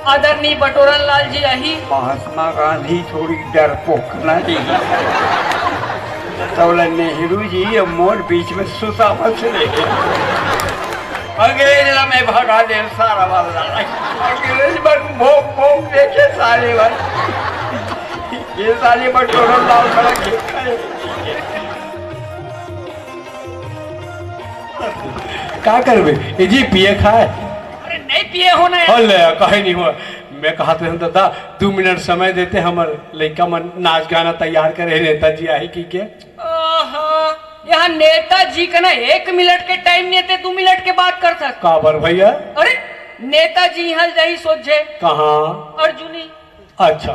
आदरणीय बटोरन लाल जी आही। महात्मा गांधी थोड़ी डरपोक ना थी। जवाहरलाल नेहरू जी मोर बीच में सुता मसले अंग्रेज में भगा दे सारा वाला अंग्रेज बन भोग भोग देखे सारे बन ये सारे बटोरन लाल खड़ा क्या करबे जी पिए खाए नहीं पिए होना कहे नहीं हुआ। मैं कहा तो दादा 2 मिनट समय देते हमारे लड़का मन नाच गाना तैयार करे नेताजी आई की के यहाँ नेताजी का ना 1 मिनट के टाइम नहीं थे 2 मिनट के बात कर सकते काबर भैया। अरे नेताजी यहाँ जाही सोचे कहाँ अर्जुनी। अच्छा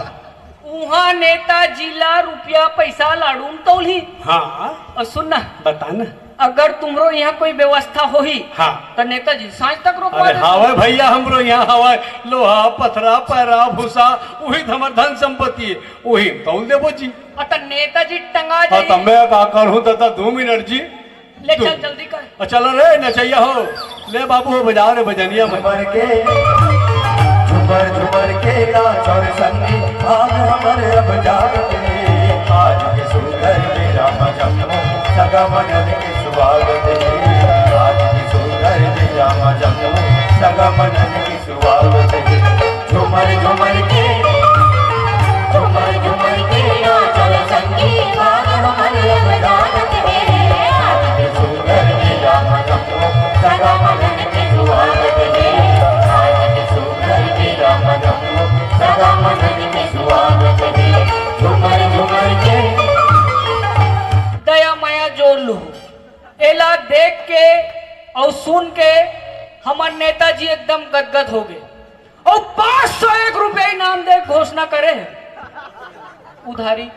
वहाँ नेताजी ला रुपया पैसा लाडूम तौली। हाँ और सुनना बता ना अगर तुमरो यहाँ कोई व्यवस्था हो ही हाँ तो नेताजी सांझ तक रोकवा अरे हवा भैया हमरो यहाँ हवा लोहा पथरा पैरा भूसा वही हमार धन संपत्ति है वही तौल देबो जी। तो नेताजी टंगा हाँ तो मैं का करूँ दादा 2 मिनट जी ले चल जल्दी कर। चलो रे नचैया हो ले बाबू हो बजाओ रे बजनिया झुमर झुमर के नाच और संगीत भाग हमर अब जागते आज के सुंदर मेरा मजमो सगा मनन के स्वागत है आज के सुंदर मेरा मजमो सगा मनन के स्वागत है। झुमर झुमर के नाच और संगीत भाग हमर अब जागते आज के सुंदर मेरा मजमो सगा मनन के स्वागत है आज के सुंदर मेरा मजमो सगा मनन के स्वागत है। झुमर झुमर के दया माया जोड़ लू एला देख के और सुन के हमार नेताजी एकदम गदगद हो गए और 501 रुपये इनाम दे घोषणा करे उधारी।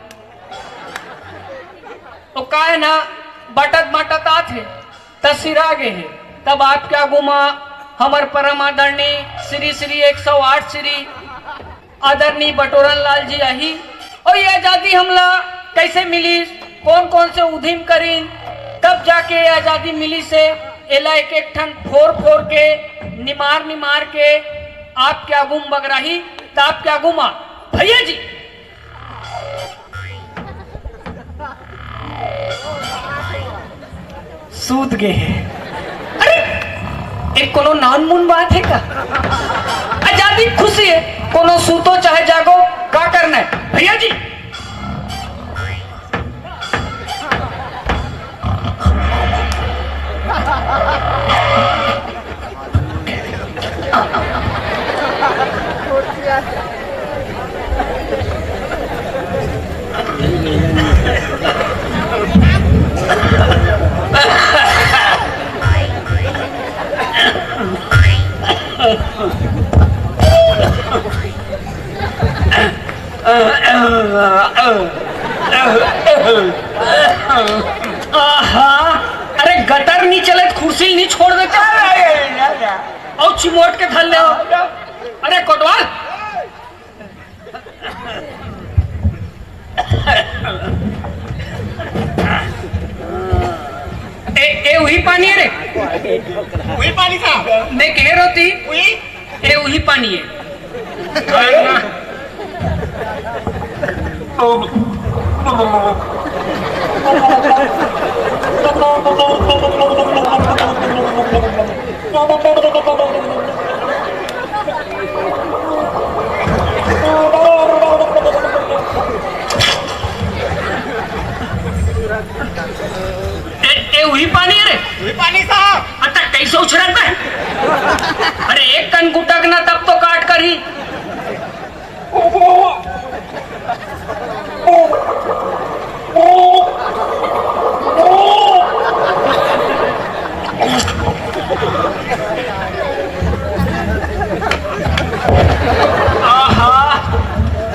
तो का है ना बटत बटत आते तसिरा गए है तब आप क्या गुमा हमार परम आदरणीय श्री श्री 108 श्री आदरणीय बटोरन लाल जी आही। और ये आजादी हमला कैसे मिली कौन कौन से उधीम करी तब जाके आजादी मिली से एला एक एक ठन फोर फोर के निमार के आप क्या गुम बगराही तो आप क्या गुमा भैया जी। सूत गए हैं। अरे एक कोनो नान मुन बात है का आजादी खुशी है कोनो सूतो चाहे जागो का करना है भैया जी। अरे गटर नहीं चले कुर्सी नहीं छोड़ देते और चिमोट के धल ले। अरे कोटवाल ए वही पानी है रे वही पानी था मैं कह रही वही ए वही पानी है। वही पानी है रे वही पानी था। अच्छा कैसे उछलता है। अरे एक कन गुटक ना तब तो काट कर ही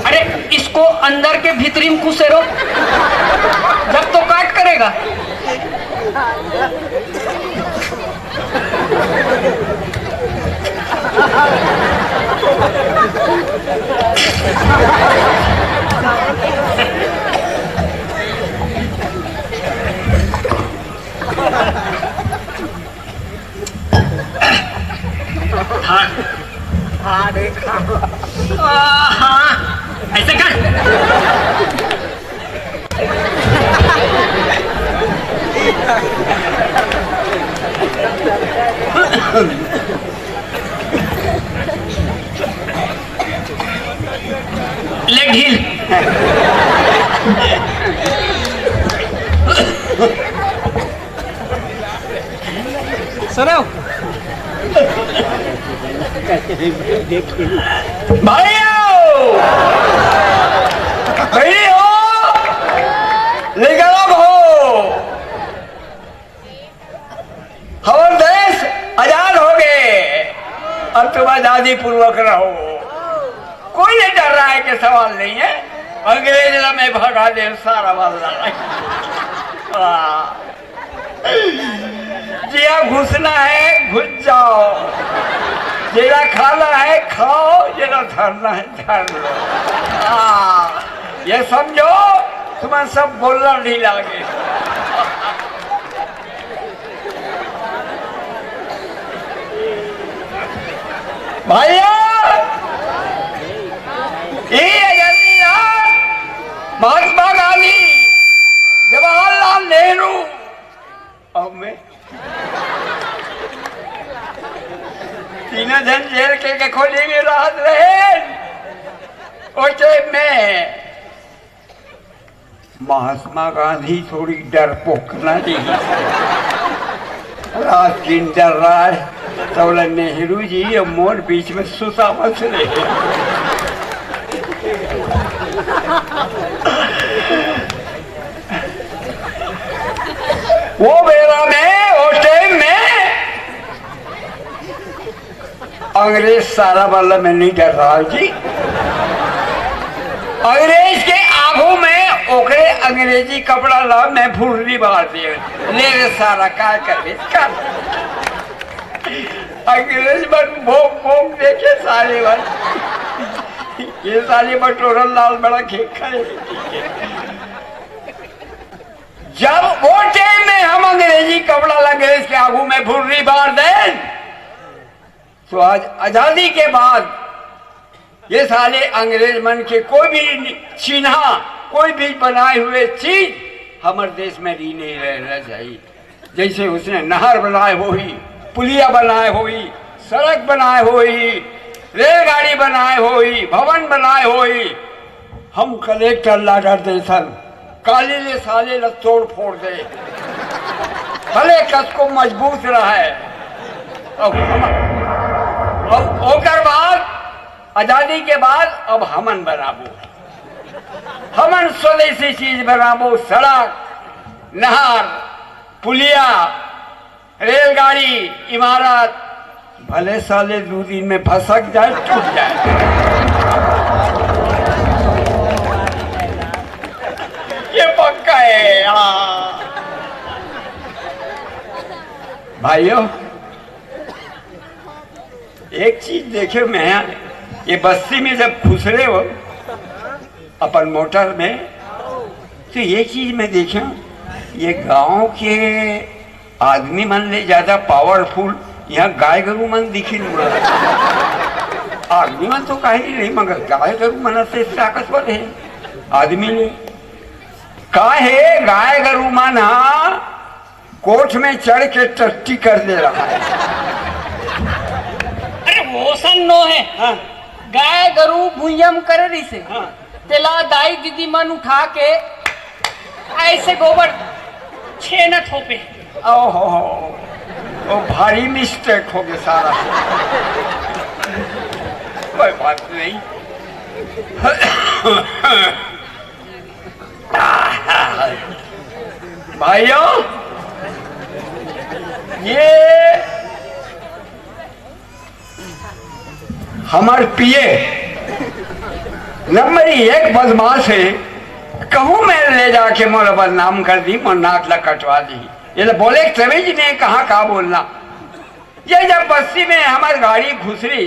अरे इसको अंदर के भीतरी में घुसेरो जब तो काट करेगा। सुनो भाइयों भाई हो निकलो हो हमारा देश आजाद हो गए अब तुम आजादी पूर्वक रहो कोई नहीं डर रहा है कि सवाल नहीं है अंग्रेज में भगा दे सारा वाला जिया घुसना है घुस जाओ जेरा खाना है खाओ जेरा धरना है धर लो ये समझो तुम्हें सब बोलना नहीं लगे भैया महात्मा गांधी जवाहरलाल नेहरू और मैं तीनों जन जेल के खोली में राहत रहे ओटे में महात्मा गांधी थोड़ी डरपोक न दी रात दिन डर रहा है तो नेहरू जी और मोर बीच में सुसा मच रहे वो बेरा में उस टाइम में अंग्रेज सारा वाला में नहीं डर रहा जी अंग्रेज के आंखों में ओकरे अंग्रेजी कपड़ा ला मैं फुर्री बार दिए ले सारा काय कर अंग्रेज बन भोग भोग देखे साले बन ये साले बटोरा लाल बड़ा खेत खाए जब वो टाइम में हम अंग्रेजी कपड़ा लगे इसके आगू में फुर्री बार दें तो आज आजादी के बाद ये साले अंग्रेज मन के कोई भी चिन्हा कोई भी बनाए हुए चीज हमारे देश में भी नहीं रहना चाहिए जैसे उसने नहर बनाए हुई पुलिया बनाए हुई सड़क बनाए हुई रेलगाड़ी बनाए हुई भवन बनाए हुई हम कलेक्टर लाकर दे सन काली ले साले ल तोड़ फोड़ दे भले कस को मजबूत रहा है अब ओकर बाद आजादी के बाद अब हमन बनाबो हमन स्वदेशी चीज बनाबो सड़क नहर पुलिया रेलगाड़ी इमारत भले साले 2 दिन में फसक जाए टूट जाए ये पक्का है भाइयों एक चीज देखे मैं ये बस्ती में जब खुसरे हो अपन मोटर में तो ये चीज में देखा ये गांव के आदमी मन ले ज्यादा पावरफुल यहाँ गाय गरु मन दिखी आदमी मन तो कहीं नहीं मगर गाय गरु मन से ताकतवर है आदमी ने का है गाय गरु मन कोठ में चढ़ के टट्टी कर दे रहा है अरे वो सन नो है हाँ। गाय गरु भूयम करे रही से हाँ। तेला दाई दीदी मन उठा के ऐसे गोबर छेना थोपे ओहो वो भारी मिस्टेक हो गया सारा कोई बात नहीं भाइयों ये हमारे पिए नंबर 1 बदमाश है कहूँ मैं ले जाके मोर बदनाम कर दी मोर नाक ला कटवा दी ये तो बोले तमीज ने कहा बोलना ये जब बस्ती में हमारी गाड़ी घुसरी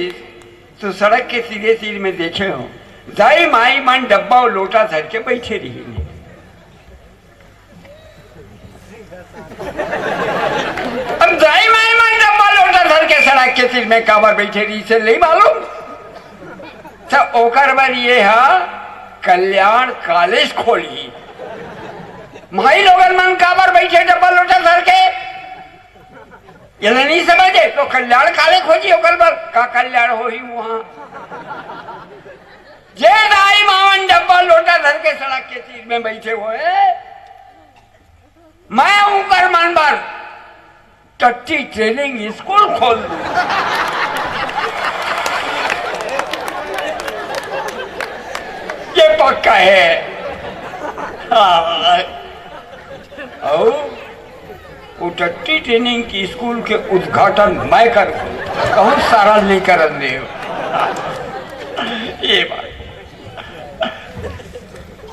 तो सड़क के सीधे सीधे में देखे हो दाई माई मन डब्बा और लोटा धर के बैठे रही अब दाई माई मन डब्बा लोटा धर के सड़क के सिर में काबर बैठे रही से नहीं मालूम सब ओकर बार ये है कल्याण कॉलेज खोली माई लोगन मन काबर बैठे डब्बा लोटा धर के ये नहीं समझे तो कल्याण काले खोजी ओकर बार का कल्याण हो ही वहां जे दाई मावन डब्बा लोटा धर के सड़क के चीज में बैठे हुए, मैं हूं कर मन भर टट्टी ट्रेनिंग स्कूल खोल दूं। ये पक्का है। हाँ। और वो टट्टी ट्रेनिंग की स्कूल के उद्घाटन मैं कर बहुत सारा नहीं कर दे। ये बात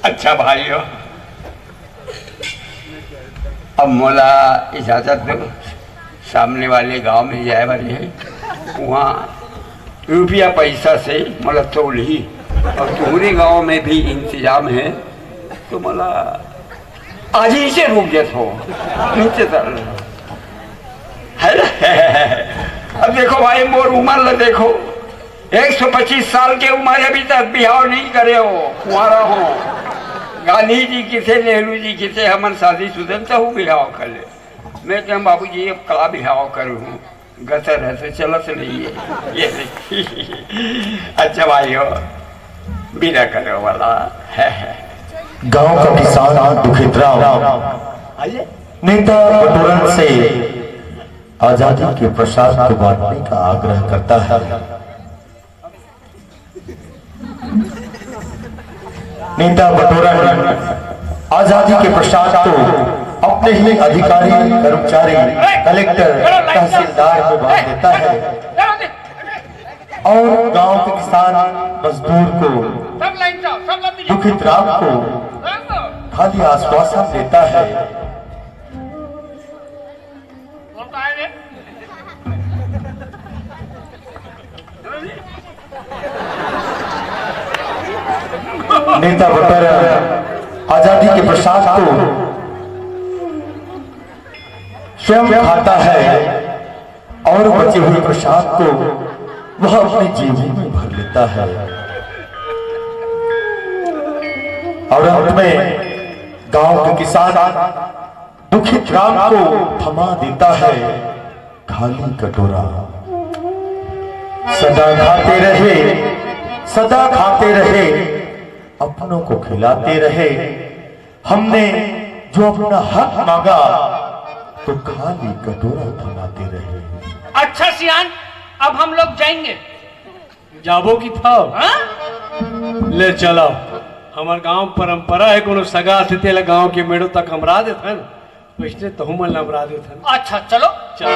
अच्छा भाइयों, अब मोला इजाजत दो, सामने वाले गांव में जाए वाले है, वहाँ रुपया पैसा से मोला तोल ही, और तुम्हारे गांव में भी इंतजाम है तो मोला आज ही से रुक गए हो नीचे चल। अब देखो भाई मोर उम्र ल देखो, 125 साल के उम्र अभी तक बिहाव नहीं करे हो, कुंवारा हो। गांधी जी किसे, नेहरू जी किसे, हमन शादी शुदा तो बिहाव कर ले। मैं क्या बाबू जी अब का बिहाव करूँ, गतर है तो चलत नहीं है ये। अच्छा भाइयों बिना करो वाला है। गांव का किसान दुखित राम नेता बटोरन से आजादी के प्रसाद को बांटने का आग्रह करता है। नेता बटोरन आजादी के प्रसाद को अपने ही अधिकारी, कर्मचारी, कलेक्टर, तहसीलदार को बांट देता है और गांव के किसान मजदूर को, दुखित राम को खाली आश्वासन देता है। नेता बटोरन आजादी के प्रसाद को स्वयं खाता है और बचे हुए प्रसाद को वह अपनी जेबी में भर लेता है और अंत में गांव के किसान दुखित राम को थमा देता है खाली कटोरा। सदा खाते रहे, सदा खाते रहे, अपनों को खिलाते रहे, हमने जो अपना हक मांगा तो खाली कटोरा थमाते रहे। अच्छा सियान, अब हम लोग जाएंगे। जाबो की था हाँ? ले चलो, हमार गांव परंपरा है, कोनो सगा अतिथि गांव के मेड़ो तक हमरा देथन, वैसे तो हम हमरा देथन। अच्छा चलो चल।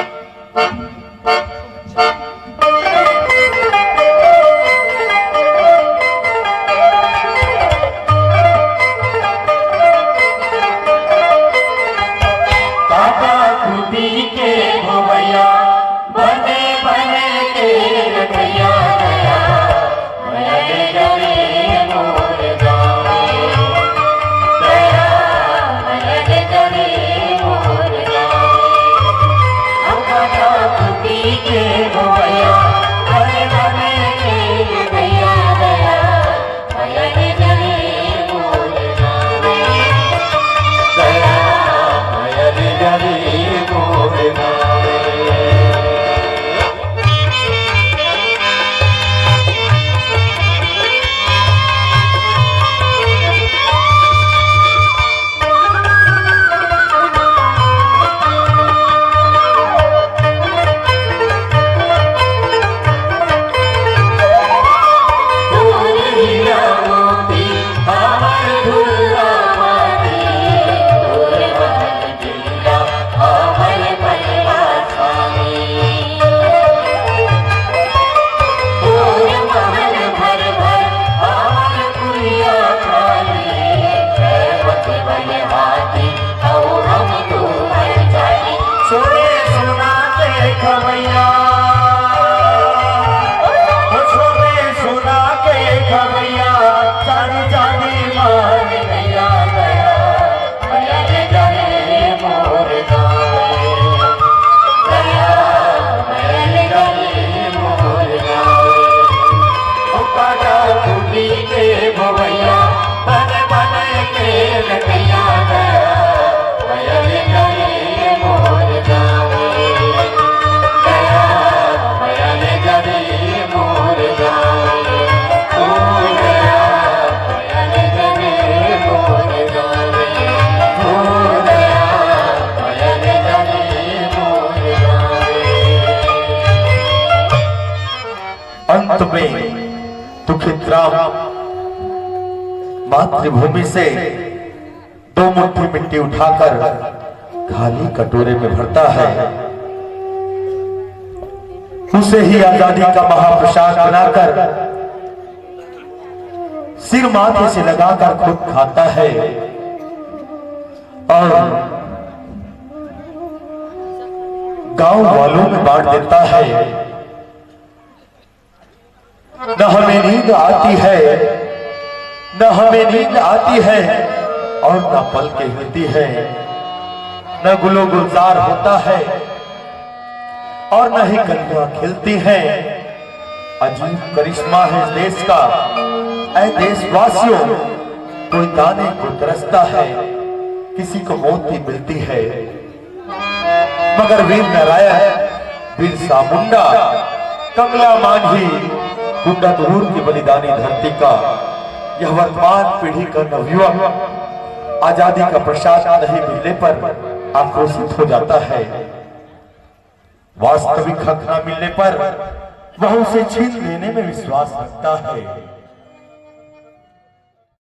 काका खुदी के भवैया बने बने के रखैया गया, मलगे जरे मोर गावे गया, मलगे जरे मोर गावे। अब काका खुदी के भवैया बने बने के रखैया गया, मलगे जरे मोर गावे गया, मलगे जरे मोर गावे। भवैया बन बन के रखैया गया। राम मातृभूमि से 2 मुट्ठी मिट्टी उठाकर खाली कटोरे में भरता है, उसे ही आजादी का महाप्रसाद बनाकर सिर माथे से लगाकर खुद खाता है और गांव वालों में बांट देता है। न हमें नींद आती है, न हमें नींद आती है और न पल के हिलती है, न गुलो गुलजार होता है और न ही कलियां खिलती हैं। अजीब करिश्मा है इस देश का। ऐ देशवासियों, कोई दाने को तरसता है, किसी को मौत भी मिलती है, मगर वीर नारायण, बिरसा मुंडा, कमला मांझी, गुंडा दूर की बलिदानी धरती का यह वर्तमान पीढ़ी का नवयुवक आजादी का प्रसाद नहीं मिलने पर आक्रोशित हो जाता है। वास्तविक हक न मिलने पर वह उसे छीन लेने में विश्वास रखता है।